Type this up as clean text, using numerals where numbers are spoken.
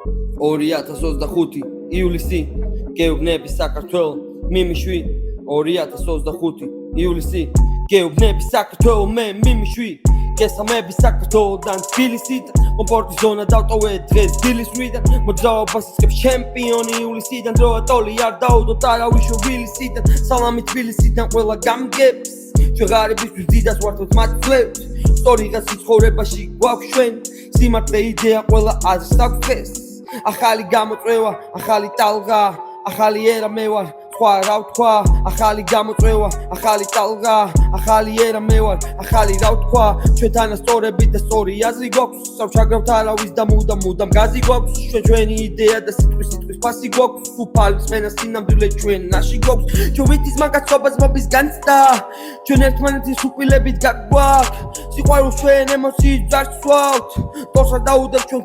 2025 ივლისი გეუბნები საქართველო მიმიშვი 2025 ივლისი გეუბნები საქართველო მე მიმიშვი გესამები საქართველოდან თბილისიდან კომფორტის ზონა დავტოვე დღეს დილის მიდან მოძრაობას იწყებს ჩემპიონი ივლისიდან დროა ტოლი არ დაუდოთ არავისო ვილისიდან სალამი თბილისიდან ყველა გამგებს ჩვენ ღარიბისთვის დიდას ვართოთ მათ ძვლებს სტორიღას ცხოვრებაში გვაქვს ჩვენ სიმართლე იდეა ყველა აზრს აქვს ახალი გამოწვევა ახალი ტალღა ახალი ერა მე ვარ სხვა რა ვთქვა ახალი გამოწვევა ახალი ტალღა ახალი ერა მე ვარ ახალი რა ვთქვა ჩვენთანა სწორები და სწორი აზრი გვაქვს სამშაგრავთ არავის და მუდამ გაზი გვაქვს ჩვენი იდეა და სიტყვის ფასი გვაქვს უფალის მენა სინამდვილე ჩვენ ნაში გვაქვს ჩვენ ვითის მაგაცობას მობის განცდა ჩვენ ერთმანეთის უპილებით გაგვაქვს სიყვარულს ჩვენ ემოციით ძარცვავთ თორსა დაუდებ ჩვენ